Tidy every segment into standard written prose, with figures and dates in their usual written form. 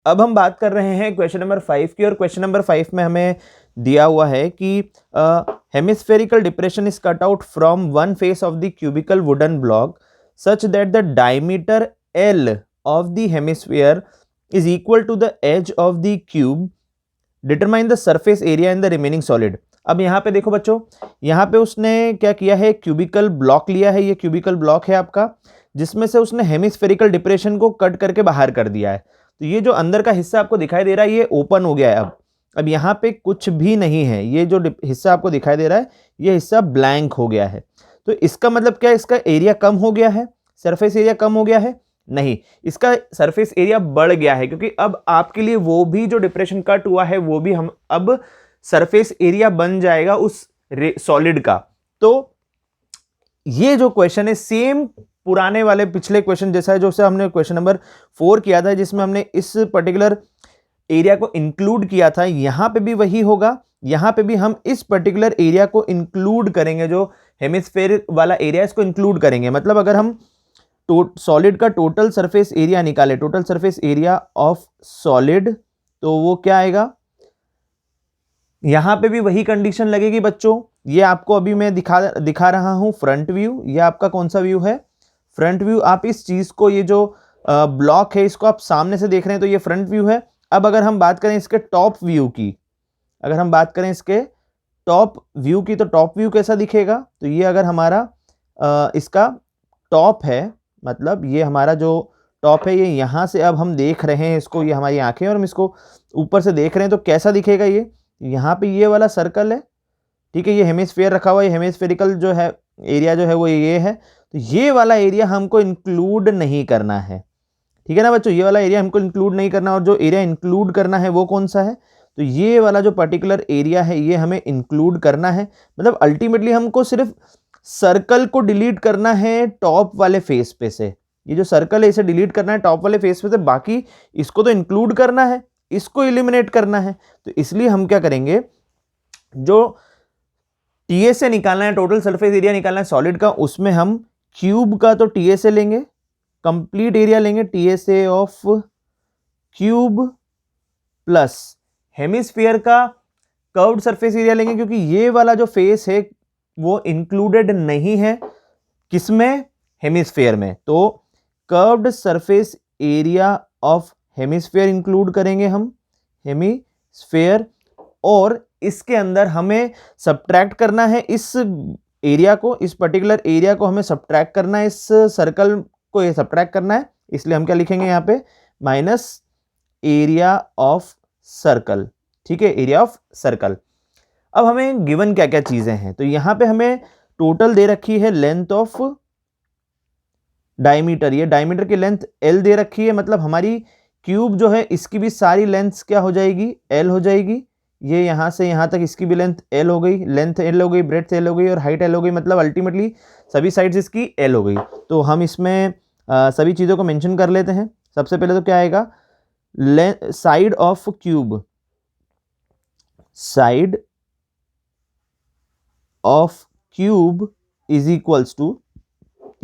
अब हम बात कर रहे हैं क्वेश्चन नंबर 5 की, और क्वेश्चन नंबर 5 में हमें दिया हुआ है कि hemispherical depression is cut out from one face of the cubical wooden block such that the diameter L of the hemisphere is equal to the edge of the cube, determine the surface area in the remaining solid. अब यहाँ पे देखो बच्चों, यहाँ पे उसने क्या किया है, क्यूबिकल ब्लॉक लिया है, ये क्यूबिकल ब्लॉक है आपका, जिसमें से उसने हेमिस्फेरिकल डिप्रेशन को कट करके बाहर कर दिया है। तो ये जो अंदर का हिस्सा आपको दिखाई दे रहा है ये ओपन हो गया है। अब यहाँ पे कुछ भी नहीं है, ये जो हिस्सा आपको दिखाई दे रहा है ये हिस्सा ब्लैंक हो गया है। तो इसका मतलब क्या है, इसका एरिया कम हो गया है, सरफेस एरिया कम हो गया है? नहीं, इसका सरफेस एरिया बढ़ गया है, क्योंकि अब आपके लिए वो भी जो डिप्रेशन कट हुआ है वो भी हम अब सरफेस एरिया बन जाएगा उस सॉलिड का। तो ये जो क्वेश्चन है सेम पुराने वाले पिछले क्वेश्चन जैसा है, जो से हमने क्वेश्चन नंबर 4 किया था, जिसमें हमने इस पर्टिकुलर एरिया को इंक्लूड किया था। यहां पे भी वही होगा, यहां पे भी हम इस पर्टिकुलर एरिया को इंक्लूड करेंगे, जो हेमिस्फेयर वाला एरिया इसको इंक्लूड करेंगे। मतलब अगर हम सॉलिड का टोटल सरफेस एरिया निकाले, total surface area of solid, तो वो क्या आएगा, यहां पे भी वही कंडीशन लगेगी बच्चों। ये आपको अभी मैं दिखा रहा हूं फ्रंट व्यू, ये आपका कौन सा व्यू है, फ्रंट व्यू। आप इस चीज को, ये जो ब्लॉक है इसको आप सामने से देख रहे हैं तो ये फ्रंट व्यू है। अब अगर हम बात करें इसके टॉप व्यू की, अगर हम बात करें इसके टॉप व्यू की, तो टॉप व्यू कैसा दिखेगा, तो ये अगर हमारा इसका टॉप है, मतलब ये हमारा जो टॉप है, ये यहाँ से अब हम देख रहे हैं इसको, ये हमारी आंखें, और हम इसको ऊपर से देख रहे हैं तो कैसा दिखेगा, ये यहाँ पे ये वाला सर्कल है, ठीक है, ये हेमिस्फीयर रखा हुआ है, हेमिस्फेरिकल जो है एरिया जो है वो ये है। तो ये वाला एरिया हमको इंक्लूड नहीं करना है, ठीक है ना बच्चों, ये वाला एरिया हमको इंक्लूड नहीं करना। और जो एरिया इंक्लूड करना है वो कौन सा है, तो ये वाला जो पर्टिकुलर एरिया है ये हमें इंक्लूड करना है। मतलब अल्टीमेटली हमको सिर्फ सर्कल को डिलीट करना है टॉप वाले फेस पे से, ये जो सर्कल है इसे डिलीट करना है टॉप वाले फेस पे से, बाकी इसको तो इंक्लूड करना है, इसको एलिमिनेट करना है। तो इसलिए हम क्या करेंगे, जो टीएसए निकालना है, टोटल सरफेस एरिया निकालना है सॉलिड का, उसमें हम क्यूब का तो टीएसए लेंगे, कंप्लीट एरिया लेंगे TSA of cube, plus hemisphere का कर्व्ड सरफेस एरिया लेंगे, क्योंकि ये वाला जो फेस है वो इंक्लूडेड नहीं है किसमें, हेमिस्फीयर में। तो curved surface area of hemisphere include करेंगे हम, हेमिस्फीयर, और इसके अंदर हमें सब्ट्रैक्ट करना है इस एरिया को, इस पर्टिकुलर एरिया को हमें सब्ट्रैक्ट करना है, इस सर्कल को ये सब्ट्रैक्ट करना है। इसलिए हम क्या लिखेंगे यहाँ पे, माइनस एरिया ऑफ सर्कल, ठीक है, एरिया ऑफ सर्कल। अब हमें गिवन क्या क्या चीजें हैं, तो यहां पे हमें टोटल दे रखी है लेंथ ऑफ डायमीटर, ये डायमीटर की लेंथ एल दे रखी है, मतलब हमारी क्यूब जो है इसकी भी सारी लेंथ क्या हो जाएगी, एल हो जाएगी। ये यहां से यहां तक इसकी भी लेंथ एल हो गई, लेंथ एल हो गई, ब्रेड्थ एल हो गई, और हाइट एल हो गई, मतलब अल्टीमेटली सभी साइड्स इसकी एल हो गई। तो हम इसमें सभी चीज़ों को मेंशन कर लेते हैं। सबसे पहले तो क्या आएगा, side of cube, side of cube is equals to,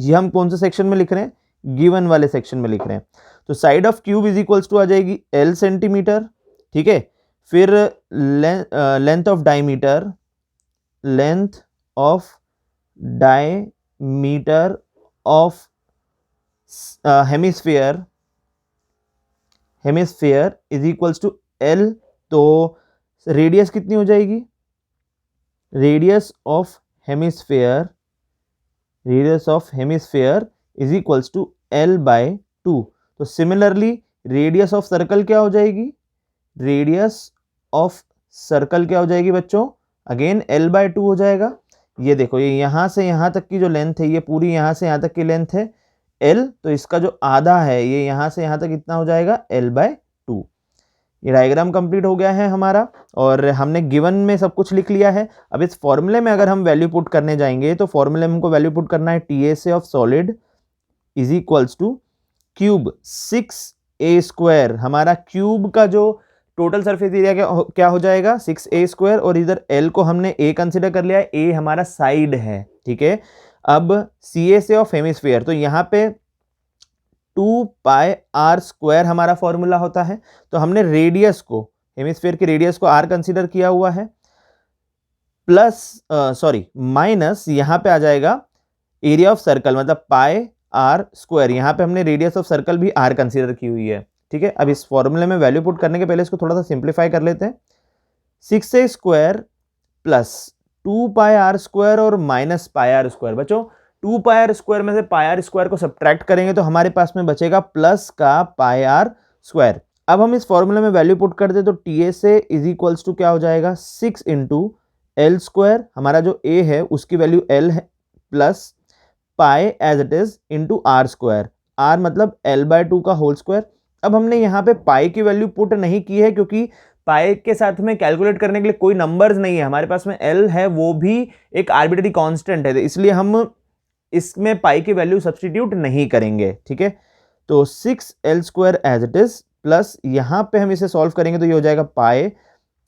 ये हम कौन से सेक्शन में लिख रहे हैं, गिवन वाले सेक्शन में लिख रहे हैं। तो side of cube is equals to आ जाएगी एल सेंटीमीटर, ठीक है। फिर length of diameter, length of diameter of hemisphere, hemisphere is equals to L. तो रेडियस कितनी हो जाएगी, radius of hemisphere, radius of hemisphere is equals to L by 2। तो सिमिलरली रेडियस ऑफ सर्कल क्या हो जाएगी, रेडियस ऑफ सर्कल क्या हो जाएगी बच्चों, अगेन एल बाय 2 हो जाएगा। ये देखो, ये यहां से यहां तक की जो लेंथ है, ये पूरी यहां से यहां तक की लेंथ है एल, तो इसका जो आधा है ये यहां से यहां तक कितना हो जाएगा, एल बाय 2। ये डायग्राम कंप्लीट हो गया है हमारा, और हमने गिवन में सब कुछ लिख लिया है। अब इस फॉर्मूले में अगर हम वैल्यू पुट करने जाएंगे, तो फॉर्मूले में हमको वैल्यू पुट करना है TSA of solid is equals two cube 6a²। हमारा क्यूब का जो टोटल सरफेस एरिया क्या हो जाएगा, 6a², और इधर l को हमने a कंसिडर कर लिया है, a हमारा साइड है, ठीक है। अब CA से ऑफ हेमिस्फीयर, तो यहाँ पे 2πr² हमारा फॉर्मूला होता है। तो हमने रेडियस को, हेमिस्फीयर की रेडियस को r कंसीडर किया हुआ है, माइनस यहाँ पे आ जाएगा एरिया ऑफ सर्कल, मतलब πr²। यहाँ पे हमने रेडियस ऑफ सर्कल भी r कंसीडर की हुई है, ठीक है। अब इस फॉर्मूले में वैल्यू पुट करने के पहले इसको थोड़ा सा सिंप्लीफाई कर लेते हैं। 6a² प्लस 2πr² और माइनस πr²। बच्चों 2πr² में से πr² को सब्ट्रैक्ट करेंगे तो हमारे पास में बचेगा प्लस का πr²। अब हम इस फॉर्मूले में वैल्यू पुट कर दे तो TSA इज इक्वल्स टू क्या हो जाएगा, 6 इंटू L², हमारा जो A है उसकी वैल्यू L है, plus pi as it is into r², r मतलब L/2 का होल स्क्वायर। अब हमने यहाँ पे पाई की वैल्यू पुट नहीं की है क्योंकि पाई के साथ में कैलकुलेट करने के लिए कोई नंबर्स नहीं है, हमारे पास में L है वो भी एक आर्बिट्रेरी कांस्टेंट है, तो इसलिए हम इसमें पाई की वैल्यू सब्स्टिट्यूट नहीं करेंगे, ठीक है। तो 6L² as it is, plus यहाँ पे हम इसे सॉल्व करेंगे तो ये हो जाएगा पाई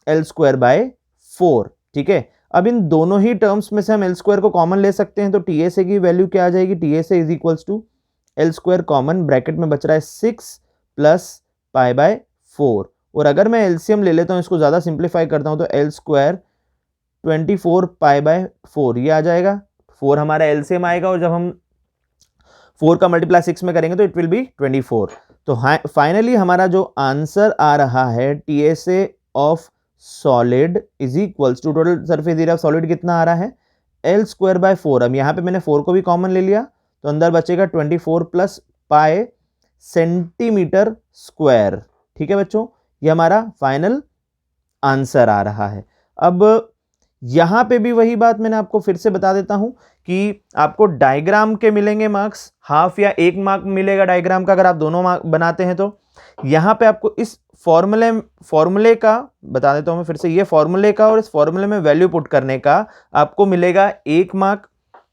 L²/4, ठीक है। अब इन दोनों ही टर्म्स में से हम L² को कॉमन ले सकते हैं, तो TSA की वैल्यू क्या आ जाएगी, TSA is equals to L² common, bracket में बच रहा है 6 प्लस π/4, और अगर मैं एलसीएम ले लेता हूँ, इसको ज़्यादा सिंप्लीफाई करता हूँ तो L² 24 π/4 ये आ जाएगा, 4 हमारा एलसीएम आएगा, और जब हम 4 का मल्टीप्लाई 6 में करेंगे तो इट विल बी 24। तो फाइनली हमारा जो आंसर आ रहा है TSA of solid is equals to, total surface area of solid कितना आ रहा है, L²/4। अब यहाँ पे मैंने 4 को भी कॉमन ले लिया तो अंदर बचेगा 24 प्लस पाई सेंटीमीटर स्क्वायर, ठीक है बच्चों। ये हमारा फाइनल आंसर आ रहा है। अब यहाँ पे भी वही बात मैंने आपको फिर से बता देता हूँ कि आपको डायग्राम के मिलेंगे मार्क्स, हाफ या 1 मार्क मिलेगा डायग्राम का अगर आप दोनों मार्क बनाते हैं। तो यहाँ पे आपको इस फॉर्मूले का बता देता हूँ मैं फिर से, ये फॉर्मूले का और इस फॉर्मूले में वैल्यू पुट करने का आपको मिलेगा 1 मार्क।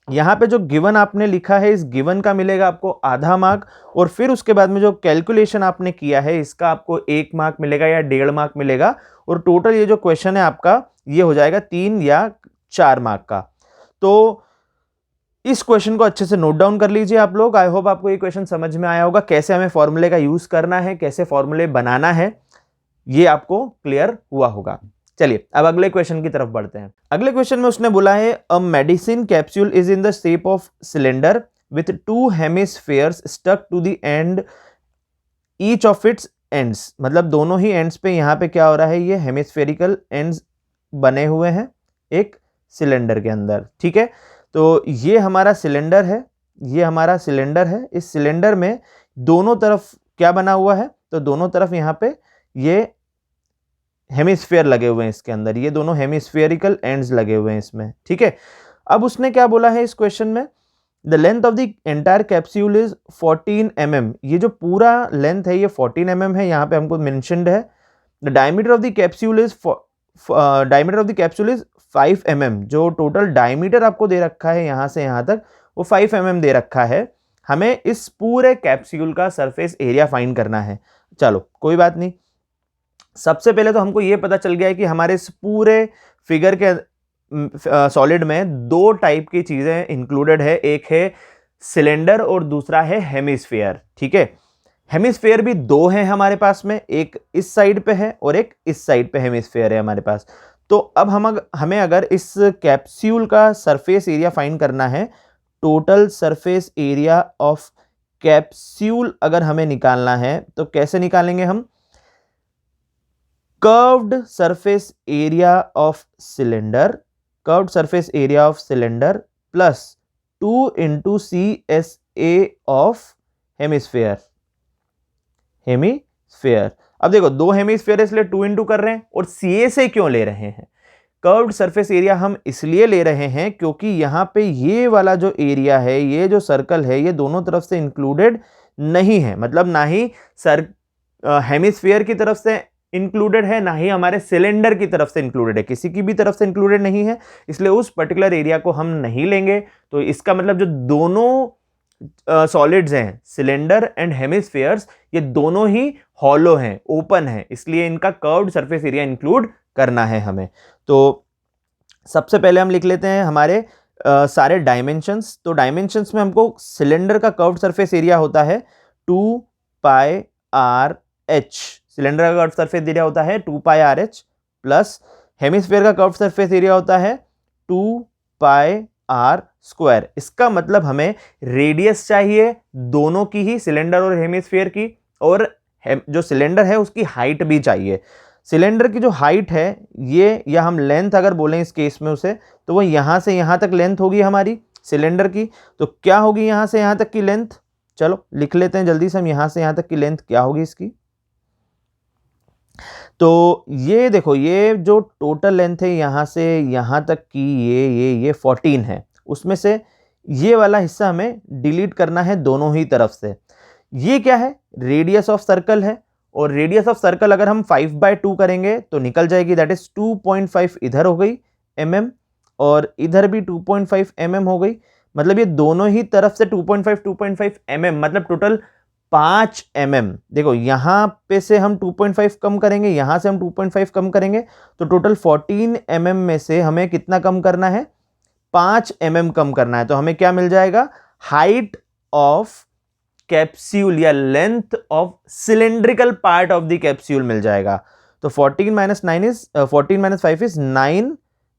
यहाँ पे जो गिवन आपने लिखा है इस गिवन का मिलेगा आपको आधा मार्क, और फिर उसके बाद में जो कैलकुलेशन आपने किया है इसका आपको 1 मार्क मिलेगा या 1.5 मार्क मिलेगा, और टोटल ये जो क्वेश्चन है आपका ये हो जाएगा 3 या 4 मार्क का। तो इस क्वेश्चन को अच्छे से नोट डाउन कर लीजिए आप लोग। आई होप आपको ये क्वेश्चन समझ में आया होगा, कैसे हमें फॉर्मूले का यूज करना है, कैसे फॉर्मूले बनाना है, ये आपको क्लियर हुआ होगा। चलिए अब अगले क्वेश्चन की तरफ बढ़ते हैं। अगले क्वेश्चन में उसने बोला है a medicine capsule is in the shape of cylinder with 2 hemispheres stuck to the end each of its ends, मतलब दोनों ही एंड्स पे यहाँ पे क्या हो रहा है, ये हेमिस्फेरिकल एंड्स बने हुए हैं एक सिलेंडर के अंदर, ठीक है। तो ये हमारा सिलेंडर है, ये हमारा सिलेंडर है। इस सिलेंडर में दोनों तरफ क्या बना हुआ है, तो दोनों तरफ यहाँ पे ये हेमिस्फीयर लगे हुए हैं इसके अंदर, ये दोनों हेमिस्फेरिकल एंड्स लगे हुए हैं इसमें, ठीक है। अब उसने क्या बोला है इस क्वेश्चन में, the length of the entire capsule is 14 mm, ये जो पूरा लेंथ है ये 14 mm है, यहाँ पे हमको मेंशन्ड है। The diameter of the capsule is 5 mm, जो टोटल डायमीटर आपको दे रखा है यहाँ से यहाँ तक वो 5 mm दे रखा है। हमें इस पूरे कैप्सूल का सरफेस एरिया फाइंड करना है। चलो कोई बात नहीं, सबसे पहले तो हमको ये पता चल गया है कि हमारे इस पूरे फिगर के सॉलिड में 2 टाइप की चीजें इंक्लूडेड है, एक है सिलेंडर और दूसरा है हेमिस्फीयर, ठीक है। हेमिस्फीयर भी 2 हैं हमारे पास में, एक इस साइड पे है और एक इस साइड पे हेमिस्फीयर है हमारे पास। तो अब हमें अगर इस कैप्सूल का सरफेस एरिया फाइंड करना है, total surface area of capsule अगर हमें निकालना है तो कैसे निकालेंगे हम, curved surface area of cylinder, curved surface area of cylinder plus 2 into CSA of hemisphere, hemisphere. अब देखो 2 हेमिस्फीयर इसलिए 2 इंटू कर रहे हैं, और CSA क्यों ले रहे हैं, कर्व्ड सरफेस एरिया हम इसलिए ले रहे हैं क्योंकि यहाँ पे ये वाला जो एरिया है, ये जो सर्कल है, ये दोनों तरफ से इंक्लूडेड नहीं है, मतलब ना ही हेमिस्फीयर की तरफ से इंक्लूडेड है, ना ही हमारे सिलेंडर की तरफ से इंक्लूडेड है, किसी की भी तरफ से इंक्लूडेड नहीं है, इसलिए उस पर्टिकुलर एरिया को हम नहीं लेंगे। तो इसका मतलब जो दोनों सॉलिड्स हैं सिलेंडर एंड हेमिस्फीयर्स, ये दोनों ही हॉलो हैं, ओपन हैं, इसलिए इनका कर्व्ड सरफेस एरिया इंक्लूड करना है हमें। तो सबसे पहले हम लिख लेते हैं हमारे सारे डायमेंशंस। तो डायमेंशंस में हमको सिलेंडर का कर्व्ड सरफेस एरिया होता है 2 पाई आर एच, सिलेंडर का कर्व सरफेस एरिया होता है 2 pi R H, plus hemisphere का कर्व सरफेस एरिया होता है 2 पाई आर स्क्वायर। इसका मतलब हमें रेडियस चाहिए दोनों की ही, सिलेंडर और हेमिस्फीयर की, और जो सिलेंडर है उसकी हाइट भी चाहिए। सिलेंडर की जो हाइट है ये, या हम लेंथ अगर बोलें इस केस में उसे, तो वो यहां से यहां तक लेंथ होगी हमारी सिलेंडर की। तो क्या होगी यहां से यहां तक की लेंथ, चलो लिख लेते हैं जल्दी से हम, यहां से यहां तक की लेंथ क्या होगी इसकी। तो ये देखो, ये जो टोटल लेंथ है यहां से यहां तक की, ये 14 है। उसमें से ये वाला हिस्सा हमें डिलीट करना है दोनों ही तरफ से। ये क्या है, रेडियस ऑफ सर्कल है, और रेडियस ऑफ सर्कल अगर हम 5/2 करेंगे तो निकल जाएगी, दैट इज 2.5 इधर हो गई mm, और इधर भी 2.5 mm हो गई। मतलब ये दोनों ही तरफ से 2.5 mm, मतलब टोटल 5 mm। देखो यहां पे से हम 2.5 कम करेंगे, यहां से हम 2.5 कम करेंगे, तो टोटल 14 mm में से हमें कितना कम करना है, 5 mm कम करना है। तो हमें क्या मिल जाएगा, हाइट ऑफ कैप्सूल या length of cylindrical part of the capsule मिल जाएगा। तो 14 माइनस 5 इज 9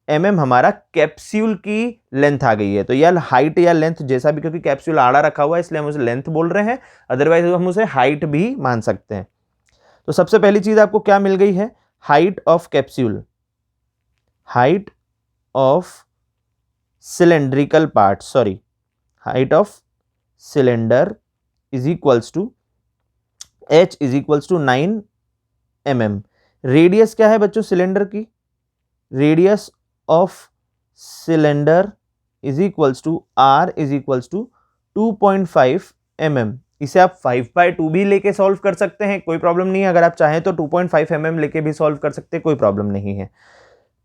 mm हमारा कैप्सूल की लेंथ आ गई है। तो यह हाइट या लेंथ जैसा भी, क्योंकि कैप्सूल आड़ा रखा हुआ है इसलिए हम उसे लेंथ बोल रहे हैं, अदरवाइज हम उसे हाइट भी मान सकते हैं। तो सबसे पहली चीज आपको क्या मिल गई है, height of capsule, height of cylindrical part, sorry height of cylinder is equals to h is equals to 9 mm। Radius क्या है बच्चों सिलेंडर की, radius of cylinder is equals to r is equals to 2.5 mm। इसे आप 5/2 भी लेके solve कर सकते हैं, कोई प्रॉब्लम नहीं है। अगर आप चाहें तो 2.5 mm लेके भी सॉल्व कर सकते हैं, कोई प्रॉब्लम नहीं है,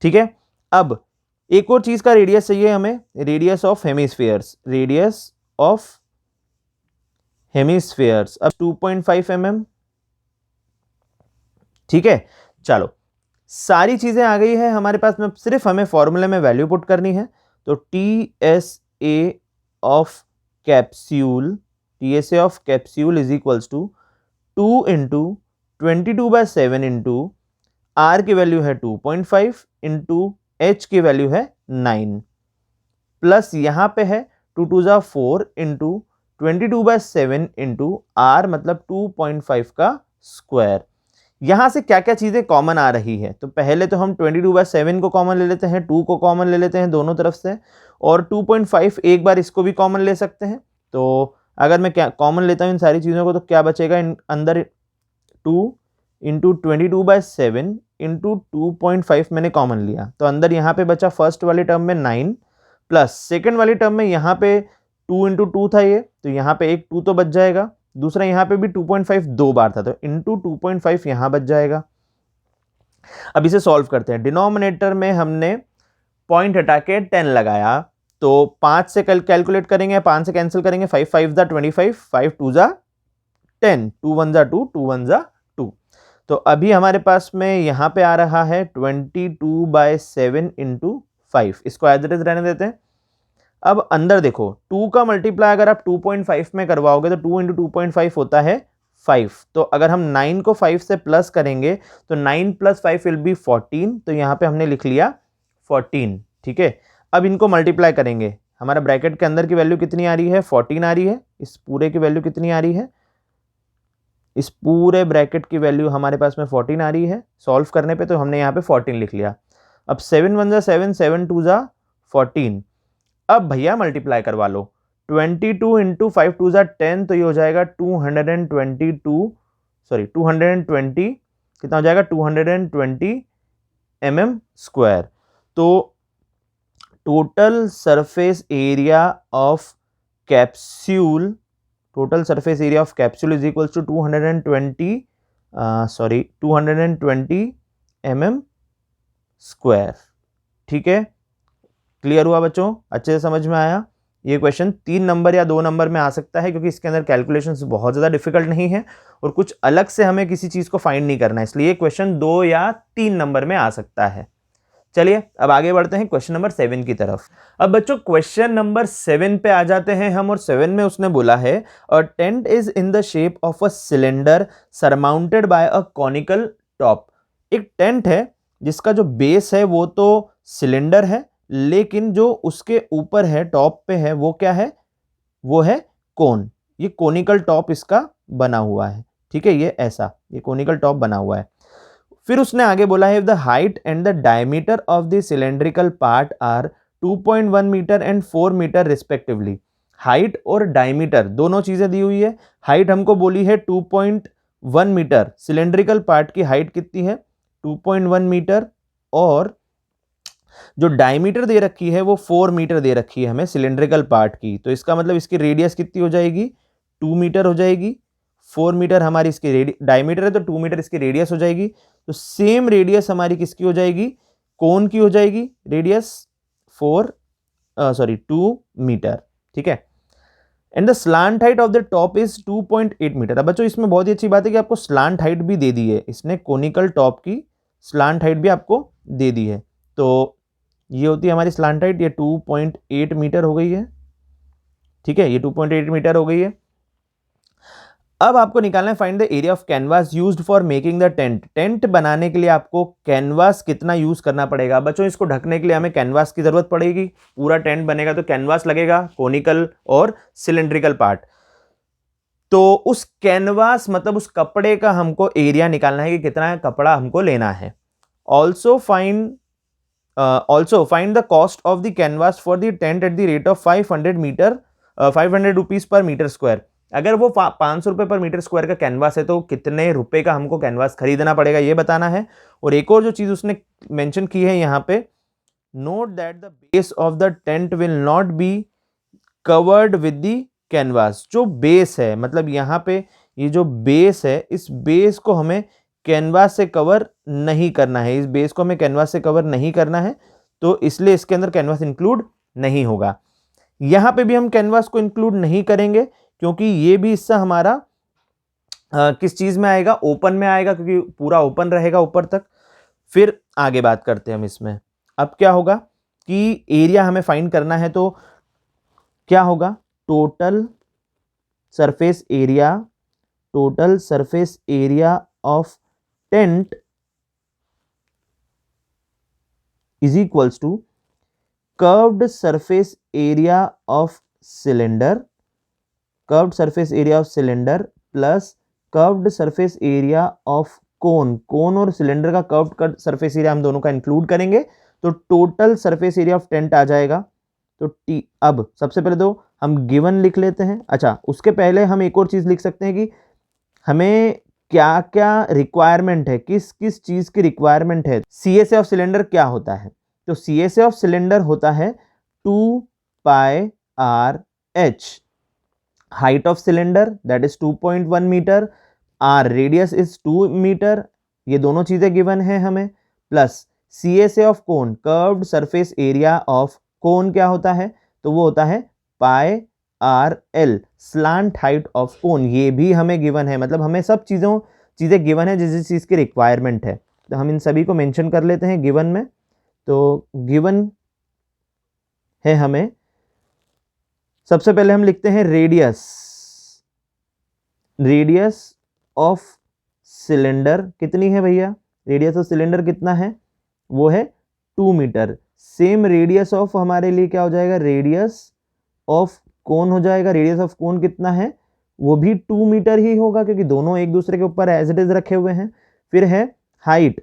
ठीक है। अब एक और चीज का रेडियस चाहिए हमें, radius of hemispheres, radius of hemispheres, अब 2.5 mm, ठीक है। चलो सारी चीजें आ गई है हमारे पास में, सिर्फ हमें फॉर्मूले में वैल्यू पुट करनी है। तो TSA of capsule, TSA of capsule is equals to 2 into 22/7 into R की वैल्यू है 2.5 इंटू H की वैल्यू है 9, प्लस यहां पे है 2 2 जा 4 इंटू 22/7 इंटू R मतलब 2.5 का स्क्वायर। यहां से क्या क्या चीजें कॉमन आ रही है, तो पहले तो हम 22/7 को कॉमन ले लेते हैं, 2 को कॉमन ले लेते हैं दोनों तरफ से, और 2.5 एक बार इसको भी कॉमन ले सकते हैं। तो अगर मैं क्या कॉमन लेता हूं इन सारी चीजों को, तो क्या बचेगा अंदर, 2 इंटू 22/7 इंटू 2.5 मैंने कॉमन लिया, तो अंदर यहाँ पे बचा फर्स्ट वाली टर्म में 9, प्लस सेकेंड वाली टर्म में यहाँ पे 2 इंटू 2 था ये, तो यहाँ पे एक 2 तो बच जाएगा, दूसरा यहाँ पे भी 2.5 दो बार था, तो इंटू 2.5 यहाँ बच जाएगा। अब इसे सॉल्व करते हैं। डिनोमिनेटर में हमने पॉइंट हटा के 10 लगाया, तो 5 से कैलकुलेट करेंगे, 5 से कैंसिल करेंगे, 5 5 जा 25, 5 2 जा 10, 2 1 जा 2, 2 1 जा 2। तो अभी हमारे पास में यहाँ पे आ रहा है 22/7 इंटू 5, इसको एज इट इज रहने देते हैं। अब अंदर देखो 2 का मल्टीप्लाई अगर आप 2.5 में करवाओगे तो 2 इंटू 2.5 होता है 5, तो अगर हम 9 को 5 से प्लस करेंगे तो 9 + 5 विल बी 14, तो यहाँ पे हमने लिख लिया 14, ठीक है। अब इनको मल्टीप्लाई करेंगे, हमारा ब्रैकेट के अंदर की वैल्यू कितनी आ रही है, 14 आ रही है, इस पूरे की वैल्यू कितनी आ रही है, इस पूरे ब्रैकेट की वैल्यू हमारे पास में 14 आ रही है। सॉल्व करने पे तो हमने यहाँ पे 14 लिख लिया। अब 7 1 जा 7, 7 2 जा 14। अब भैया मल्टीप्लाई करवा लो, 22 इंटू 5 2 जा 10, तो ये हो जाएगा 220, कितना हो जाएगा 220 mm स्क्वायर। तो total surface area of capsule, total surface area of capsule is equals to 220 mm square, ठीक है। क्लियर हुआ बच्चों, अच्छे से समझ में आया। ये क्वेश्चन 3 नंबर या 2 नंबर में आ सकता है, क्योंकि इसके अंदर कैलकुलेशंस बहुत ज़्यादा डिफिकल्ट नहीं है और कुछ अलग से हमें किसी चीज़ को फाइंड नहीं करना है, इसलिए ये क्वेश्चन 2 या 3 नंबर में आ सकता है। चलिए अब आगे बढ़ते हैं क्वेश्चन नंबर 7 की तरफ। अब बच्चों क्वेश्चन नंबर 7 पे आ जाते हैं हम, और 7 में उसने बोला है a tent is in the shape of a cylinder surmounted by a conical top. एक टेंट है जिसका जो बेस है वो तो सिलेंडर है, लेकिन जो उसके ऊपर है, टॉप पे है, वो क्या है, वो है कोन। ये कोनिकल टॉप इसका बना हुआ है, ठीक है, ये ऐसा, ये कोनिकल टॉप बना हुआ है। फिर उसने आगे बोला है the height and the diameter of the cylindrical part are 2.1 metre and 4 metre respectively. हाइट और डायमीटर दोनों चीजें दी हुई है। हाइट हमको बोली है 2.1 मीटर, सिलेंड्रिकल पार्ट की हाइट कितनी है 2.1 मीटर, और जो डायमीटर दे रखी है वो 4 मीटर दे रखी है हमें सिलेंड्रिकल पार्ट की। तो इसका मतलब इसकी रेडियस कितनी हो जाएगी, 2 मीटर हो जाएगी। 4 मीटर हमारी इसकी डायमीटर है तो 2 मीटर इसकी रेडियस हो जाएगी। तो सेम रेडियस हमारी किसकी हो जाएगी, कोन की हो जाएगी, रेडियस 2 मीटर, ठीक है। And the slant height of the top is 2.8 metre. अब बच्चों इसमें बहुत ही अच्छी बात है कि आपको स्लांट हाइट भी दे दी है, इसने कोनिकल टॉप की स्लांट हाइट भी आपको दे दी है। तो ये होती है हमारी स्लांट हाइट, ये 2.8 मीटर हो गई है, ठीक है, ये 2.8 मीटर हो गई है। अब आपको निकालना है find the area of canvas used for making the tent. Tent बनाने के लिए आपको कैनवास कितना यूज करना पड़ेगा। बच्चों इसको ढकने के लिए हमें कैनवास की जरूरत पड़ेगी, पूरा टेंट बनेगा तो कैनवास लगेगा, कोनिकल और सिलेंड्रिकल पार्ट। तो उस कैनवास मतलब उस कपड़े का हमको एरिया निकालना है कि कितना कपड़ा हमको लेना है। Also find the cost of the canvas for the tent at the rate of 500 rupees per metre square. अगर वो 500 रुपए पर मीटर स्क्वायर का कैनवास है तो कितने रुपए का हमको कैनवास खरीदना पड़ेगा ये बताना है। और एक और जो चीज उसने मेंशन की है यहाँ पे, note that the base of the tent will not be covered with the canvas. जो बेस है मतलब यहाँ पे ये जो बेस है, इस बेस को हमें कैनवास से कवर नहीं करना है, इस बेस को हमें कैनवास से कवर नहीं करना है, तो इसलिए इसके अंदर कैनवास इंक्लूड नहीं होगा। यहां पे भी हम कैनवास को इंक्लूड नहीं करेंगे क्योंकि ये भी हिस्सा हमारा किस चीज में आएगा, ओपन में आएगा, क्योंकि पूरा ओपन रहेगा ऊपर तक। फिर आगे बात करते हैं हम इसमें। अब क्या होगा कि एरिया हमें फाइंड करना है, तो क्या होगा, total surface area of tent is equals to curved surface area of cylinder plus curved surface area of cone। और सिलेंडर का कर्व्ड सरफेस एरिया हम दोनों का इंक्लूड करेंगे तो total surface area of tent आ जाएगा। तो अब सबसे पहले तो हम गिवन लिख लेते हैं। अच्छा, उसके पहले हम एक और चीज लिख सकते हैं कि हमें क्या क्या रिक्वायरमेंट है, किस किस चीज की रिक्वायरमेंट है। CSA ऑफ सिलेंडर क्या होता है, तो CSA ऑफ सिलेंडर होता है 2πRh। Height of cylinder that is 2.1 metre, R radius is 2 metre, ये दोनों चीजें गिवन है हमें, plus CSA of cone, curved surface area of cone क्या होता है, तो वो होता है πRL, स्लांट हाइट ऑफ कोन, ये भी हमें गिवन है। मतलब हमें सब चीजें गिवन है जिस जिस चीज की रिक्वायरमेंट है, तो हम इन सभी को मेंशन कर लेते हैं गिवन में। तो गिवन है हमें, सबसे पहले हम लिखते हैं रेडियस ऑफ सिलेंडर कितनी है भैया, रेडियस ऑफ सिलेंडर कितना है, वो है 2 मीटर। सेम रेडियस ऑफ हमारे लिए क्या हो जाएगा, रेडियस ऑफ कोन हो जाएगा। रेडियस ऑफ कोन कितना है, वो भी 2 मीटर ही होगा क्योंकि दोनों एक दूसरे के ऊपर एज इट इज रखे हुए हैं। फिर है हाइट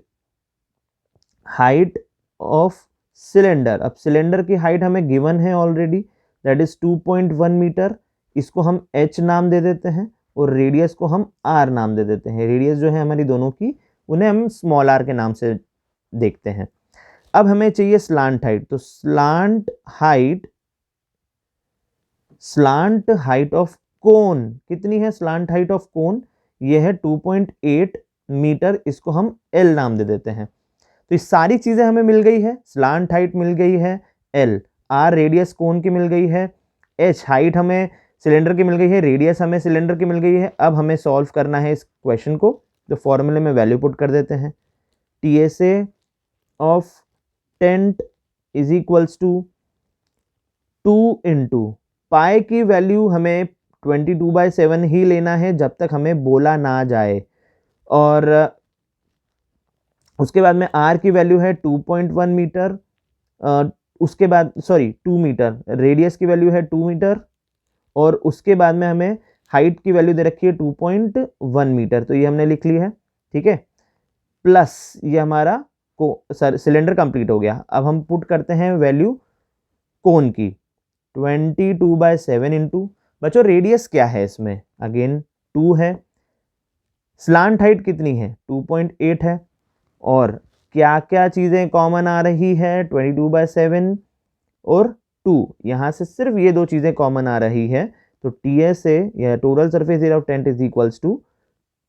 ऑफ सिलेंडर। अब सिलेंडर की हाइट हमें गिवन है ऑलरेडी, दैट इज 2.1 मीटर, इसको हम h नाम दे देते हैं और रेडियस को हम r नाम दे देते हैं। रेडियस जो है हमारी दोनों की, उन्हें हम स्मॉल r के नाम से देखते हैं। अब हमें चाहिए स्लांट हाइट, तो स्लांट हाइट ऑफ कोन कितनी है, स्लांट हाइट ऑफ कोन ये है 2.8 मीटर, इसको हम L नाम दे देते हैं। तो ये सारी चीजें हमें मिल गई है, स्लांट हाइट मिल गई है L, R रेडियस कोन की मिल गई है, H हाइट हमें सिलेंडर की मिल गई है, रेडियस हमें सिलेंडर की मिल गई है। अब हमें सॉल्व करना है इस क्वेश्चन को, तो फॉर्मूले में वैल्यू पुट कर देते हैं। TSA of tent is equals to 2 into pi की वैल्यू हमें 22/7 ही लेना है जब तक हमें बोला ना जाए, और उसके बाद में आर की वैल्यू है 2.1 मीटर, उसके बाद 2 मीटर, रेडियस की वैल्यू है 2 मीटर, और उसके बाद में हमें हाइट की वैल्यू दे रखी है 2.1 मीटर, तो ये हमने लिख ली है, ठीक है। प्लस ये हमारा सिलेंडर कंप्लीट हो गया। अब हम पुट करते हैं वैल्यू कोन की, 22/7 इंटू, बच्चों रेडियस क्या है इसमें, अगेन 2 है, स्लांट हाइट कितनी है 2.8 है, और क्या क्या चीज़ें कॉमन आ रही है 22/7 और 2, यहाँ से सिर्फ ये दो चीज़ें कॉमन आ रही है, तो TS से या total surface area of tent is equals to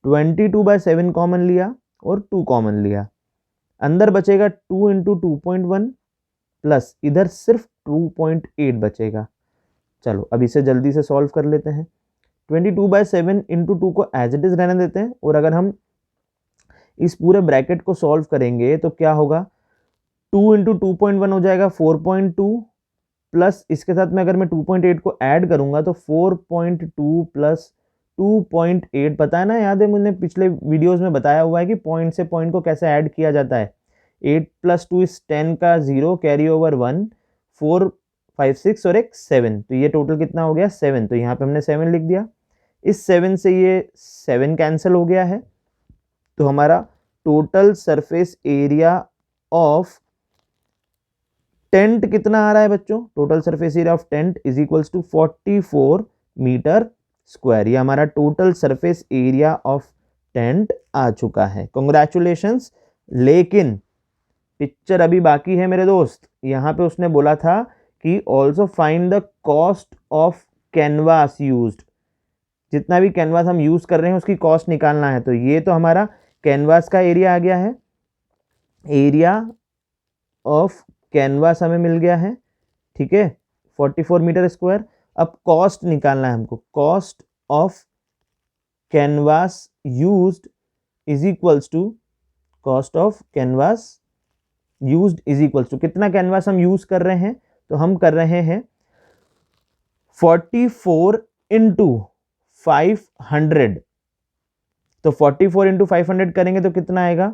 22/7 common लिया और 2 कॉमन लिया, अंदर बचेगा 2 इंटू 2.1 प्लस इधर सिर्फ 2.8 बचेगा। चलो अब इसे जल्दी से सॉल्व कर लेते हैं। 22/7 इंटू 2 को एज इट इज रहने देते हैं, और अगर हम इस पूरे ब्रैकेट को सॉल्व करेंगे तो क्या होगा, 2 इंटू 2.1 हो जाएगा 4.2, प्लस इसके साथ में अगर मैं 2.8 को ऐड करूंगा तो 4.2 प्लस 2.8, पता है ना, याद है मुझे पिछले वीडियोस में बताया हुआ है कि पॉइंट से पॉइंट को कैसे ऐड किया जाता है। 8 + 2 इज 10 का 0, कैरी ओवर 1, 4 5 6 और एक 7, तो ये टोटल कितना हो गया 7, तो यहाँ पे हमने 7 लिख दिया। इस 7 से ये 7 कैंसिल हो गया है, तो हमारा total surface area of tent कितना आ रहा है बच्चों, total surface area of tent is equals to 44 metre square. ये हमारा total surface area of tent आ चुका है, कॉन्ग्रेचुलेशंस। लेकिन पिक्चर अभी बाकी है मेरे दोस्त। यहाँ पे उसने बोला था कि also find the cost of canvas used, जितना भी कैनवास हम यूज कर रहे हैं उसकी कॉस्ट निकालना है। तो ये तो हमारा कैनवास का एरिया आ गया है, एरिया ऑफ कैनवास हमें मिल गया है, ठीक है, 44 मीटर स्क्वायर। अब कॉस्ट निकालना है हमको, cost of canvas used is equals to cost of canvas used is equals to कितना कैनवास हम यूज कर रहे हैं, तो हम कर रहे हैं 44 इंटू 500, तो 44 इंटू 500 करेंगे तो कितना आएगा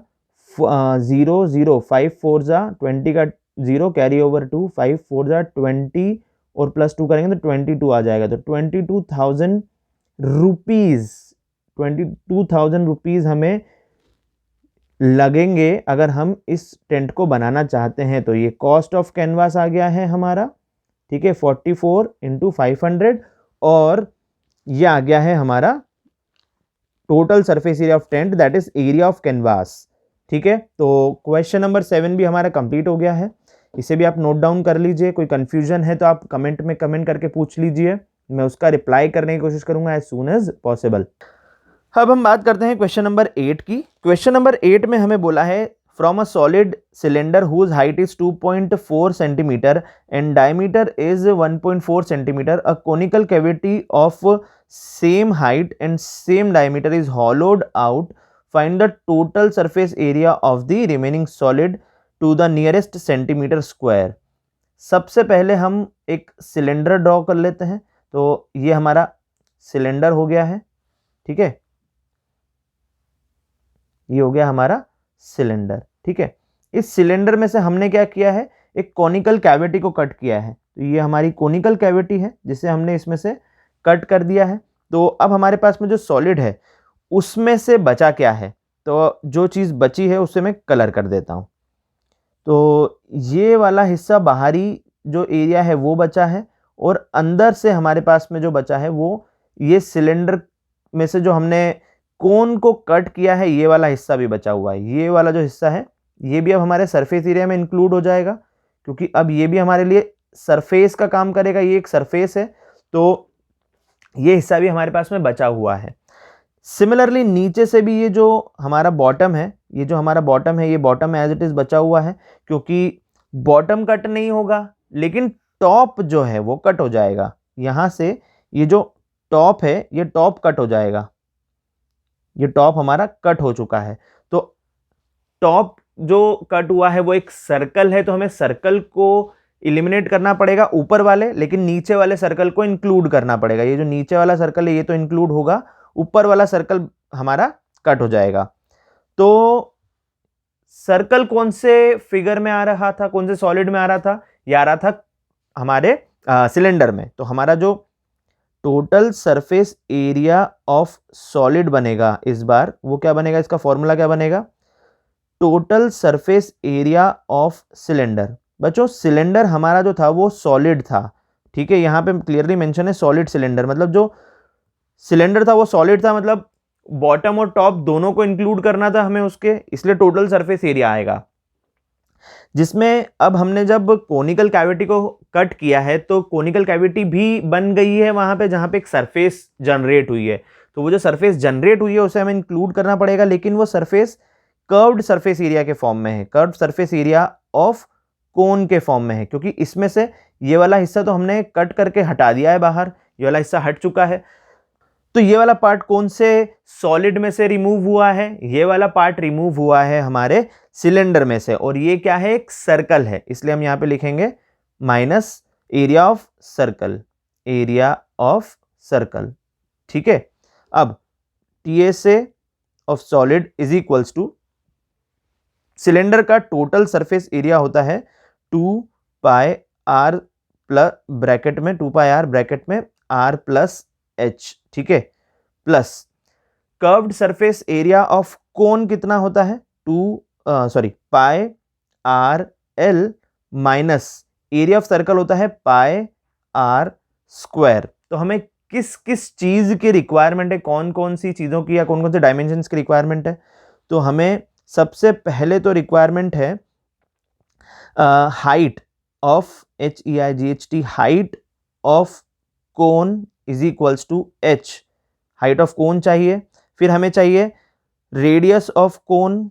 0 0 5 4 जा 20 का 0, कैरी ओवर 2, 5 4 जा 20 और प्लस 2 करेंगे तो 22 आ जाएगा। तो 22,000 रुपीज, 22,000 रुपीज हमें लगेंगे अगर हम इस टेंट को बनाना चाहते हैं। तो ये कॉस्ट ऑफ कैनवास आ गया है हमारा, ठीक है, 44 इंटू 500, और ये आ गया है हमारा total surface area of tent, that is area of canvas, ठीक है। तो क्वेश्चन नंबर 7 भी हमारा कंप्लीट हो गया है, इसे भी आप नोट डाउन कर लीजिए। कोई कंफ्यूजन है तो आप कमेंट में कमेंट करके पूछ लीजिए, मैं उसका रिप्लाई करने की कोशिश करूंगा एज सून एज पॉसिबल। अब हम बात करते हैं क्वेश्चन नंबर 8 की। क्वेश्चन नंबर 8 में हमें बोला है from a solid cylinder whose height is 2.4 centimetre and diameter is 1.4 centimetre, a conical cavity of same height and same diameter is hollowed out, find the total surface area of the remaining solid to the nearest centimetre square. सबसे पहले हम एक cylinder draw कर लेते हैं, तो ये हमारा सिलेंडर हो गया है, ठीक है, ये हो गया हमारा सिलेंडर, ठीक है। इस सिलेंडर में से हमने क्या किया है, एक कॉनिकल कैविटी को कट किया है, तो ये हमारी कॉनिकल कैविटी है जिसे हमने इसमें से कट कर दिया है। तो अब हमारे पास में जो सॉलिड है उसमें से बचा क्या है, तो जो चीज़ बची है उसे मैं कलर कर देता हूँ। तो ये वाला हिस्सा बाहरी जो एरिया है वो बचा है, और अंदर से हमारे पास में जो बचा है वो ये सिलेंडर में से जो हमने कोन को कट किया है ये वाला हिस्सा भी बचा हुआ है। ये वाला जो हिस्सा है ये भी अब हमारे सरफेस एरिया में इंक्लूड हो जाएगा, क्योंकि अब ये भी हमारे लिए सरफेस का काम करेगा, ये एक सरफेस है, तो ये हिस्सा भी हमारे पास में बचा हुआ है। सिमिलरली नीचे से भी ये जो हमारा बॉटम है, ये जो हमारा बॉटम है, ये बॉटम एज इट इज बचा हुआ है, क्योंकि बॉटम कट नहीं होगा लेकिन टॉप जो है वो कट हो जाएगा। यहाँ से ये जो टॉप है ये टॉप कट हो जाएगा, ये टॉप हमारा कट हो चुका है। तो टॉप जो कट हुआ है वो एक सर्कल है, तो हमें सर्कल को इलिमिनेट करना पड़ेगा ऊपर वाले, लेकिन नीचे वाले सर्कल को इंक्लूड करना पड़ेगा। ये जो नीचे वाला सर्कल है ये तो इंक्लूड होगा, ऊपर वाला सर्कल हमारा कट हो जाएगा। तो सर्कल कौन से फिगर में आ रहा था, कौन से सॉलिड में आ रहा था? ये आ रहा था हमारे सिलेंडर में। तो हमारा जो total surface area of solid बनेगा इस बार, वो क्या बनेगा, इसका फॉर्मूला क्या बनेगा? Total surface area of cylinder. बच्चों सिलेंडर हमारा जो था वो सॉलिड था, ठीक है, यहाँ पे क्लियरली मेंशन है सॉलिड सिलेंडर, मतलब जो सिलेंडर था वो सॉलिड था, मतलब बॉटम और टॉप दोनों को इंक्लूड करना था हमें उसके, इसलिए टोटल सरफेस एरिया आएगा। जिसमें अब हमने जब कोनिकल कैविटी को कट किया है तो कोनिकल कैविटी भी बन गई है वहां पे जहां पे एक सरफेस जनरेट हुई है। तो वो जो सरफेस जनरेट हुई है उसे हमें इंक्लूड करना पड़ेगा, लेकिन वो सरफेस कर्व्ड सरफेस एरिया के फॉर्म में है, कर्व्ड सरफेस एरिया ऑफ कोन के फॉर्म में है, क्योंकि इसमें से ये वाला हिस्सा तो हमने कट करके हटा दिया है बाहर, ये वाला हिस्सा हट चुका है। तो ये वाला पार्ट कौन से सॉलिड में से रिमूव हुआ है? ये वाला पार्ट रिमूव हुआ है हमारे सिलेंडर में से, और ये क्या है, एक सर्कल है, इसलिए हम यहां पे लिखेंगे minus area of circle, area of circle, ठीक है। अब TSA of solid is equals to, cylinder का टोटल सरफेस एरिया होता है 2 पाई आर प्लस ब्रैकेट में 2 पाई आर ब्रैकेट में r प्लस एच, ठीक है, plus curved surface area of cone कितना होता है, pi r l minus area of circle होता है पाई आर स्क्वायर। तो हमें किस किस चीज की रिक्वायरमेंट है, कौन कौन सी चीजों की या कौन कौन से डायमेंशंस की रिक्वायरमेंट है? तो हमें सबसे पहले तो रिक्वायरमेंट है height of HEIGHT, height of cone is equals to h, height of cone चाहिए। फिर हमें चाहिए radius of cone,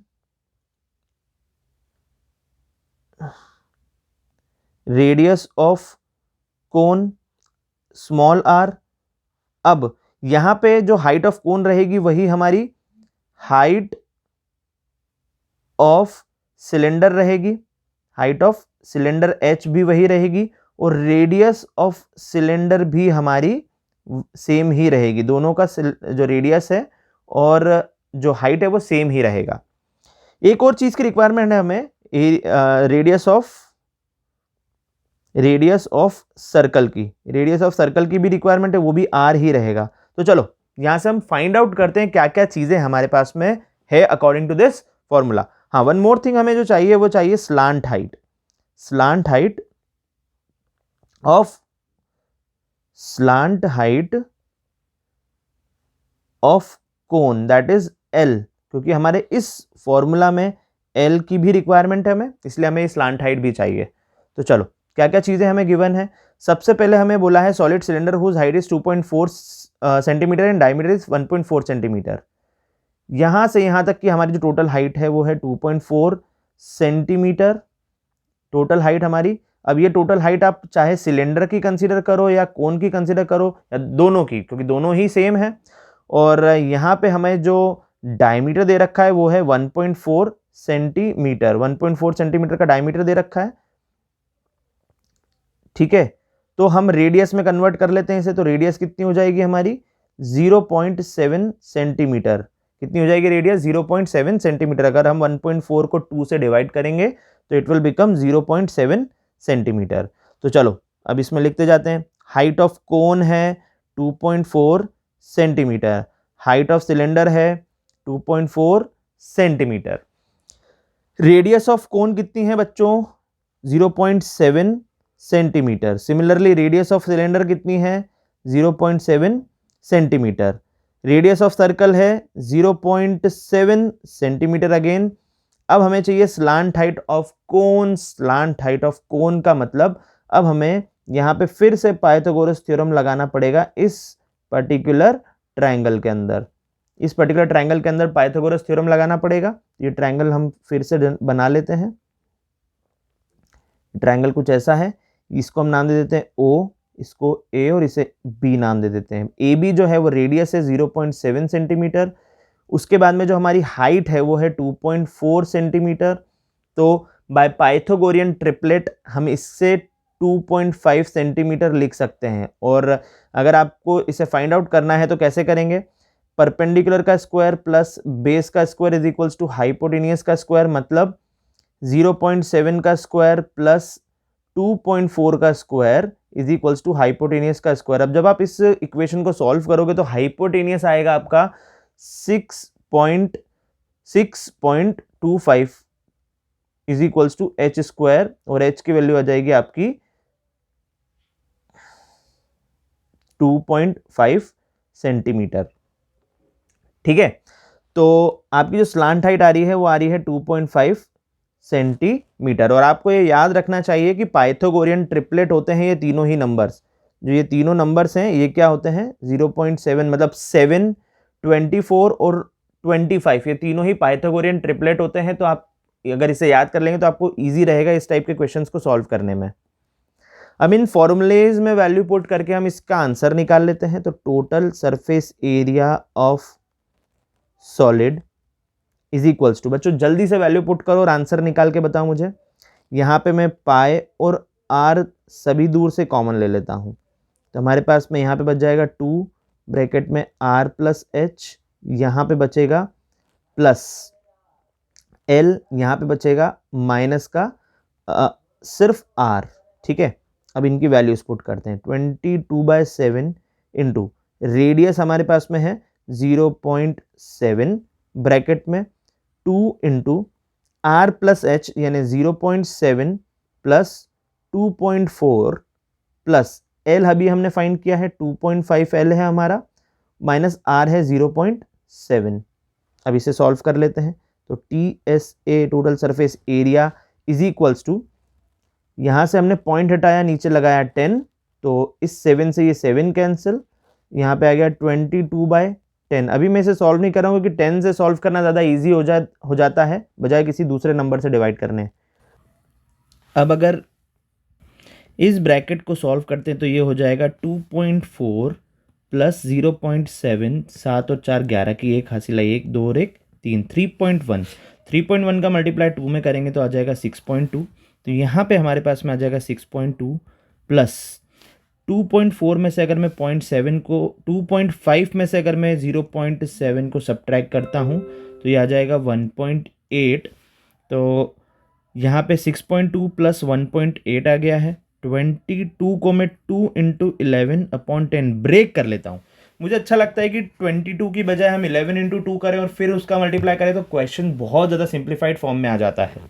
radius of cone small r। अब यहां पे जो हाइट ऑफ कोन रहेगी वही हमारी हाइट ऑफ सिलेंडर रहेगी, हाइट ऑफ सिलेंडर h भी वही रहेगी, और रेडियस ऑफ सिलेंडर भी हमारी सेम ही रहेगी। दोनों का जो रेडियस है और जो हाइट है वो सेम ही रहेगा। एक और चीज की रिक्वायरमेंट है हमें, रेडियस ऑफ सर्कल की, रेडियस ऑफ सर्कल की भी रिक्वायरमेंट है, वो भी r ही रहेगा। तो चलो यहां से हम फाइंड आउट करते हैं क्या क्या चीजें हमारे पास में है अकॉर्डिंग टू दिस फॉर्मूला। हाँ, वन मोर थिंग हमें जो चाहिए वो चाहिए slant height, slant height of cone that is L, क्योंकि हमारे इस फॉर्मूला में L की भी रिक्वायरमेंट है हमें, इसलिए हमें स्लांट हाइट भी चाहिए। तो चलो क्या क्या चीजें हमें गिवन है। सबसे पहले हमें बोला है solid cylinder whose height is 2.4 centimetre and diameter is 1.4 centimetre. यहां से यहां तक की हमारी जो टोटल हाइट है वो है 2.4 सेंटीमीटर, टोटल हाइट हमारी। अब ये टोटल हाइट आप चाहे सिलेंडर की कंसीडर करो या कोन की कंसीडर करो या दोनों की, क्योंकि दोनों ही सेम है। और यहाँ पे हमें जो डायमीटर दे रखा है वो है 1.4 सेंटीमीटर, 1.4 सेंटीमीटर का डायमीटर दे रखा है, ठीक है। तो हम रेडियस में कन्वर्ट कर लेते हैं इसे, तो रेडियस कितनी हो जाएगी हमारी 0.7 सेंटीमीटर। कितनी हो जाएगी रेडियस? 0.7 सेंटीमीटर। अगर हम 1.4 को 2 से डिवाइड करेंगे तो इट विल बिकम 0.7 सेंटीमीटर। तो चलो अब इसमें लिखते जाते हैं। हाइट ऑफ कोन है 2.4 सेंटीमीटर, हाइट ऑफ सिलेंडर है 2.4 सेंटीमीटर, रेडियस ऑफ कोन कितनी है बच्चों? 0.7 centimetre. Similarly radius of cylinder कितनी है? 0.7 सेंटीमीटर। रेडियस ऑफ सर्कल है 0.7 सेंटीमीटर अगेन। अब हमें चाहिए slant height of cone. Slant height of कोन का मतलब अब हमें यहाँ पे फिर से पाइथागोरस थ्योरम लगाना पड़ेगा इस पर्टिकुलर ट्रायंगल के अंदर। इस पर्टिकुलर ट्रायंगल के अंदर पाइथागोरस थ्योरम लगाना पड़ेगा। ये ट्रायंगल हम फिर से बना लेते हैं। ट्रायंगल कुछ ऐसा है, इसको हम नाम दे देते हैं O, इसको A और इसे B नाम दे देते हैं। AB जो है वो रेडियस है 0.7 सेंटीमीटर। उसके बाद में जो हमारी हाइट है वो है 2.4 सेंटीमीटर। तो बाय पाइथागोरियन ट्रिपलेट हम इससे 2.5 सेंटीमीटर लिख सकते हैं। और अगर आपको इसे फाइंड आउट करना है तो कैसे करेंगे, परपेंडिकुलर का स्क्वायर प्लस बेस का square is equals to hypotenuse का स्क्वायर, मतलब 0.7 का स्क्वायर प्लस 2.4 का square is equals to hypotenuse का स्क्वायर। अब जब आप इस इक्वेशन को सॉल्व करोगे तो हाइपोटेनियस आएगा आपका 6.25 is equals to H square, और एच की वैल्यू आ जाएगी आपकी 2.5 सेंटीमीटर। ठीक है, तो आपकी जो स्लांट हाइट आ रही है वो आ रही है 2.5 सेंटीमीटर। और आपको ये याद रखना चाहिए कि पाइथागोरियन ट्रिपलेट होते हैं ये तीनों ही नंबर्स, जो ये तीनों नंबर्स हैं ये क्या होते हैं, 0.7 मतलब 7, 24 और 25, ये तीनों ही पाइथागोरियन ट्रिपलेट होते हैं। तो आप अगर इसे याद कर लेंगे तो आपको ईजी रहेगा इस टाइप के क्वेश्चंस को सॉल्व करने में। अब इन फॉर्मूलेज में वैल्यू पुट करके हम इसका आंसर निकाल लेते हैं। तो total surface area of solid is equals to, बच्चों जल्दी से वैल्यू पुट करो और आंसर निकाल के बताओ मुझे। यहाँ पे मैं पाई और आर सभी दूर से कॉमन ले लेता हूँ, तो हमारे पास में यहाँ पे बच जाएगा 2 ब्रैकेट में आर प्लस एच, यहाँ पे बचेगा प्लस एल, यहाँ पे बचेगा माइनस का सिर्फ आर। ठीक है, अब इनकी वैल्यूज पुट करते हैं। 22/7 इंटू रेडियस हमारे पास में है 0.7 ब्रैकेट में 2 इंटू आर प्लस एच यानी 0.7 प्लस 2.4 प्लस एल अभी हमने फाइंड किया है 2.5 एल है हमारा, माइनस आर है 0.7। अब इसे सॉल्व कर लेते हैं। तो TSA total surface area is equals to, यहाँ से हमने पॉइंट हटाया नीचे लगाया 10, तो इस 7 से ये 7 कैंसिल, यहाँ पे आ गया 22/10। अभी मैं इसे सॉल्व नहीं कर रहा हूँ क्योंकि 10 से सॉल्व करना ज़्यादा इजी हो जाता है बजाय किसी दूसरे नंबर से डिवाइड करने। अब अगर इस ब्रैकेट को सॉल्व करते हैं तो ये हो जाएगा 2.4 प्लस 0.7, 7 और 4 11 की 1 हासिल है, 1 2 और 1 3, 3.1 का मल्टीप्लाई 2 में करेंगे तो आ जाएगा 6.2। तो यहाँ पे हमारे पास में आ जाएगा 6.2 प्लस 2.4 में से अगर मैं 0.7 को 2.5 में से अगर मैं 0.7 को सब्ट्रैक्ट करता हूँ तो ये आ जाएगा 1.8। तो यहाँ पे 6.2 प्लस 1.8 आ गया है। 22 को मैं 2 इंटू 11/10 ब्रेक कर लेता हूँ। मुझे अच्छा लगता है कि 22 की बजाय हम 11 इंटू 2 करें और फिर उसका मल्टीप्लाई करें तो क्वेश्चन बहुत ज़्यादा सिंप्लीफाइड फॉर्म में आ जाता है।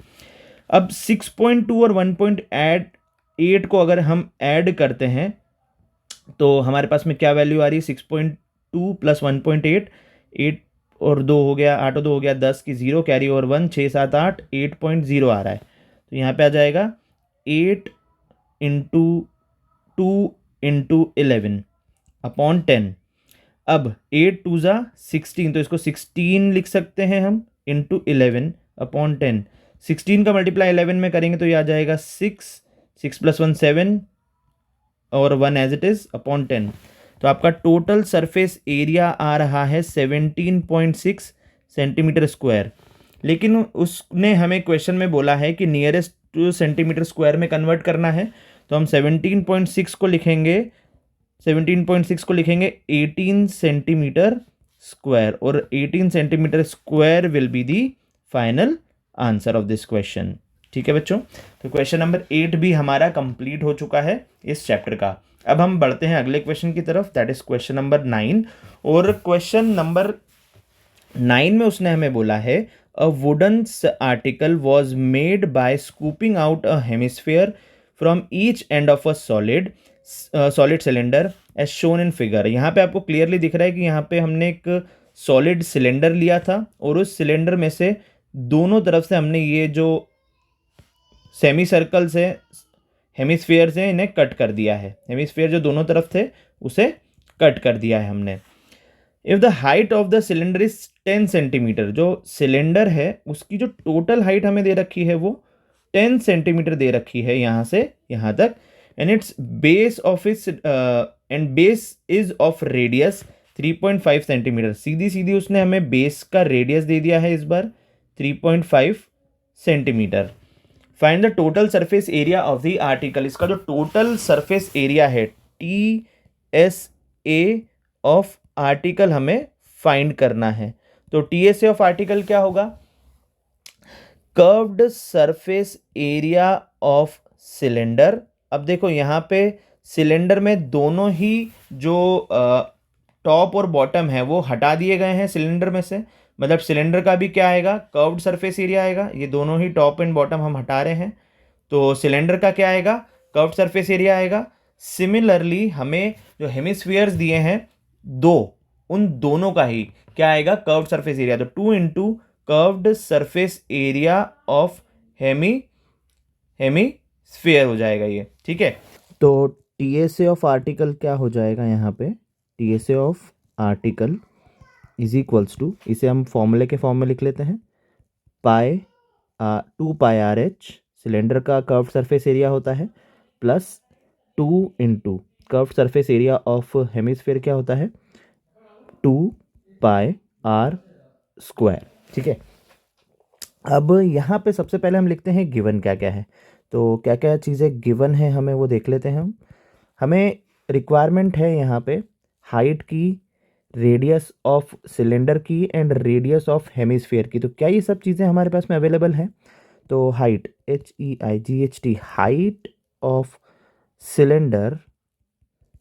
अब 6.2 और 1.8 को अगर हम ऐड करते हैं तो हमारे पास में क्या वैल्यू आ रही है, 6.2 प्लस 1.8, 8 और 2 हो गया, 8 और 2 हो गया 10 की 0 कैरी ओवर 1, 6 7 8, 8.0 आ रहा है। तो यहाँ पे आ जाएगा 8 इंटू 2 इंटू 11/10। अब 8 2 ज़ा 16, तो इसको 16 लिख सकते हैं हम इंटू 11/10। 16 का मल्टीप्लाई 11 में करेंगे तो ये आ जाएगा 6 प्लस 1 7 और 1 एज इट इज अपॉन 10। तो आपका टोटल सरफेस एरिया आ रहा है 17.6 सेंटीमीटर स्क्वायर। लेकिन उसने हमें क्वेश्चन में बोला है कि नियरेस्ट टू सेंटीमीटर स्क्वायर में कन्वर्ट करना है, तो हम 17.6 को लिखेंगे 18 सेंटीमीटर स्क्वायर, और 18 centimetre square will be the final answer of this question. ठीक है बच्चों, तो क्वेश्चन नंबर 8 भी हमारा कंप्लीट हो चुका है इस चैप्टर का। अब हम बढ़ते हैं अगले क्वेश्चन की तरफ, दैट इज क्वेश्चन नंबर 9। और क्वेश्चन नंबर 9 में उसने हमें बोला है a wooden article was made by scooping out a hemisphere from each end of a solid cylinder as shown in figure. यहाँ पे आपको क्लियरली दिख रहा है कि यहाँ पे हमने एक सॉलिड सिलेंडर लिया था और उस सिलेंडर में से दोनों तरफ से हमने ये जो सेमी सर्कल से हेमिस्फीयर से इन्हें कट कर दिया है। हेमिस्फीयर जो दोनों तरफ थे उसे कट कर दिया है हमने। If the height of the cylinder is 10 centimetre, जो सिलेंडर है उसकी जो टोटल हाइट हमें दे रखी है वो 10 सेंटीमीटर दे रखी है यहाँ से यहाँ तक, and its base of its and base is of radius 3.5 centimetre. सीधी सीधी उसने हमें बेस का रेडियस दे दिया है इस बार 3.5 centimetre. Find the total surface area of the article. इसका जो टोटल सरफेस एरिया है TSA ऑफ आर्टिकल हमें फाइंड करना है। तो TSA ऑफ आर्टिकल क्या होगा? Curved surface area of cylinder. अब देखो यहाँ पे सिलेंडर में दोनों ही जो टॉप और बॉटम है वो हटा दिए गए हैं सिलेंडर में से, मतलब सिलेंडर का भी क्या आएगा? कर्व्ड सरफेस एरिया आएगा। ये दोनों ही टॉप एंड बॉटम हम हटा रहे हैं, तो सिलेंडर का क्या आएगा? कर्व्ड सरफेस एरिया आएगा। सिमिलरली हमें जो हेमिस्फीयर्स दिए हैं दो, उन दोनों का ही क्या आएगा? Curved surface area. तो 2 into curved surface area of hemisphere हो जाएगा ये, ठीक है। तो TSA ऑफ आर्टिकल क्या हो जाएगा यहाँ पे? TSA of article is equals to, इसे हम फॉर्मूले के फॉर्म में लिख लेते हैं, पाई 2πRH सिलेंडर का कर्व्ड सरफेस एरिया होता है, plus 2 into curved surface area of hemisphere क्या होता है? 2πr स्क्वायर, ठीक है। अब यहाँ पे सबसे पहले हम लिखते हैं गिवन क्या क्या है। तो क्या क्या चीज़ें गिवन है हमें वो देख लेते हैं हम। हमें रिक्वायरमेंट है यहाँ पे हाइट की, रेडियस ऑफ सिलेंडर की एंड रेडियस ऑफ हेमिस्फीयर की। तो क्या ये सब चीज़ें हमारे पास में अवेलेबल हैं? तो height HEIGHT, height of cylinder,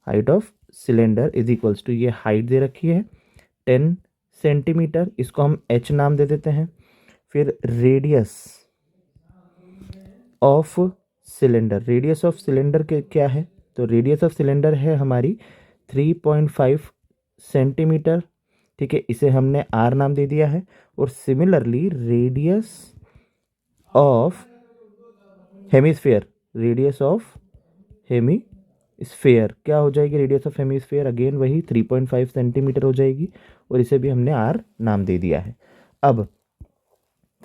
height of cylinder is equals to, ये हाइट दे रखी है 10 सेंटीमीटर, इसको हम H नाम दे देते हैं। फिर radius of cylinder, radius of cylinder के क्या है? तो रेडियस ऑफ सिलेंडर है हमारी 3.5 सेंटीमीटर, ठीक है, इसे हमने R नाम दे दिया है। और similarly radius of hemisphere, radius of hemisphere क्या हो जाएगी? रेडियस ऑफ हेमिस्फीयर अगेन वही 3.5 सेंटीमीटर हो जाएगी, और इसे भी हमने R नाम दे दिया है। अब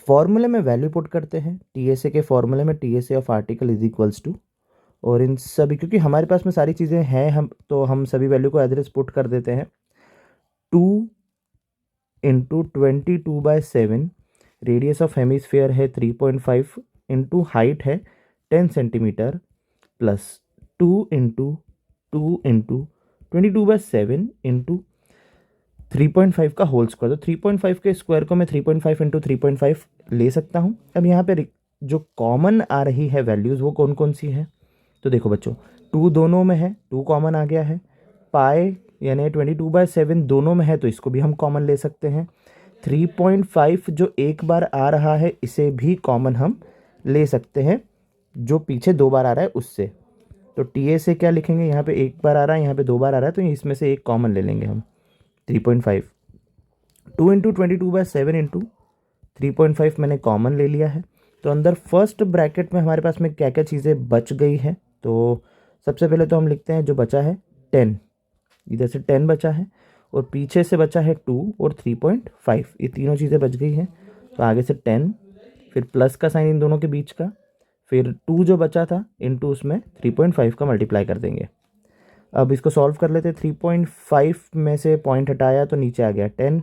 फॉर्मूले में वैल्यू पुट करते हैं। TSA के फॉर्मूले में TSA of article is equals to, और इन सभी, क्योंकि हमारे पास में सारी चीज़ें हैं हम सभी वैल्यू को एड्रेस पुट कर देते हैं। 2 इंटू 22/7, रेडियस ऑफ हेमिस्फीयर है 3.5 इंटू हाइट है 10 सेंटीमीटर, प्लस 2 इंटू 22/7 इंटू 3.5 का होल स्क्वायर। तो 3.5 के स्क्वायर को मैं 3.5 इंटू 3.5 ले सकता हूँ। अब यहाँ पे जो कॉमन आ रही है वैल्यूज़ वो कौन कौन सी है? तो देखो बच्चों, 2 दोनों में है, 2 कॉमन आ गया है। पाई यानी 22/7 दोनों में है, तो इसको भी हम कॉमन ले सकते हैं। 3.5 जो एक बार आ रहा है इसे भी कॉमन हम ले सकते हैं, जो पीछे 2 बार आ रहा है उससे। तो TSA क्या लिखेंगे? यहाँ पे एक बार आ रहा है, यहाँ पे 2 बार आ रहा है, तो इसमें से एक कॉमन ले लेंगे हम, 3.5। 2 इंटू 22/7 इंटू 3.5 मैंने कॉमन ले लिया है। तो अंदर फर्स्ट ब्रैकेट में हमारे पास में क्या क्या चीज़ें बच गई है? तो सबसे पहले तो हम लिखते हैं जो बचा है 10, इधर से 10 बचा है, और पीछे से बचा है 2 और 3.5, ये तीनों चीज़ें बच गई हैं। तो आगे से 10, फिर प्लस का साइन इन दोनों के बीच का, फिर 2 जो बचा था इंटू उसमें 3.5 का मल्टीप्लाई कर देंगे। अब इसको सॉल्व कर लेते हैं। 3.5 में से पॉइंट हटाया तो नीचे आ गया 10।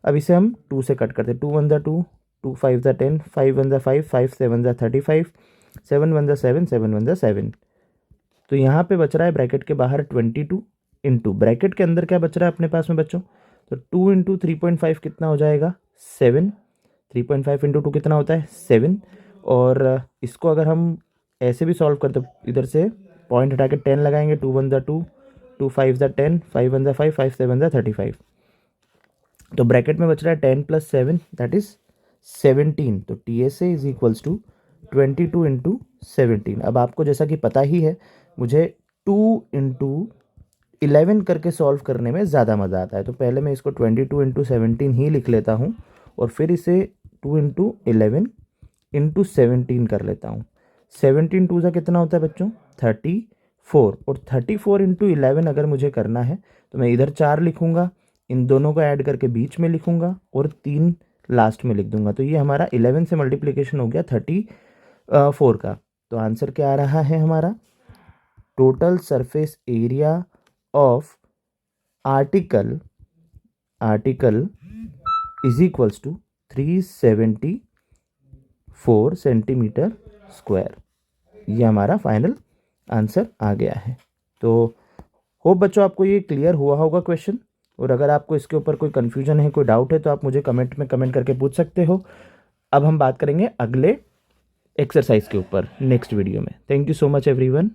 अब इसे हम 2 से कट करते हैं। 2 1 ज़ा 2, 2 5 ज़ा 10, 5 1 ज़ा 5, 5 7 ज़ा 35, 7 1 ज़ा 7, 7 1 ज़ा 7। तो यहाँ पे बच रहा है ब्रैकेट के बाहर 22 इंटू ब्रैकेट के अंदर क्या बच रहा है अपने पास में बच्चों? तो 2 इंटू 3.5 कितना हो जाएगा? 7। 3.5 इंटू 2 कितना होता है? 7। और इसको अगर हम ऐसे भी सॉल्व करते, इधर से पॉइंट हटा के 10 लगाएंगे, 2 1 ज़ा 2, 2 5 ज़ा 10, 5 1 ज़ा 5, 5 7 ज़ा 35। तो ब्रैकेट में बच रहा है 10 + 7 दैट इज 17। तो TSA is equals to 22 into 17। अब आपको जैसा कि पता ही है, मुझे 2 इंटू 11 करके सॉल्व करने में ज़्यादा मज़ा आता है। तो पहले मैं इसको 22 इंटू 17 ही लिख लेता हूँ, और फिर इसे 2 इंटू 11 इंटू 17 कर लेता हूँ। 17 2 ज़ा कितना होता है बच्चों? 34। और 34 इंटू 11 अगर मुझे करना है तो मैं इधर 4 लिखूँगा, इन दोनों को ऐड करके बीच में लिखूँगा, और 3 लास्ट में लिख दूंगा। तो ये हमारा 11 से मल्टीप्लिकेशन हो गया 34 का। तो आंसर क्या आ रहा है हमारा? Total surface area of article is equals to 374 4 centimetre square. ये हमारा फाइनल आंसर आ गया है। तो होप बच्चों आपको ये क्लियर हुआ होगा क्वेश्चन, और अगर आपको इसके ऊपर कोई कन्फ्यूजन है, कोई डाउट है, तो आप मुझे कमेंट में कमेंट करके पूछ सकते हो। अब हम बात करेंगे अगले एक्सरसाइज के ऊपर नेक्स्ट वीडियो में। Thank you so much everyone.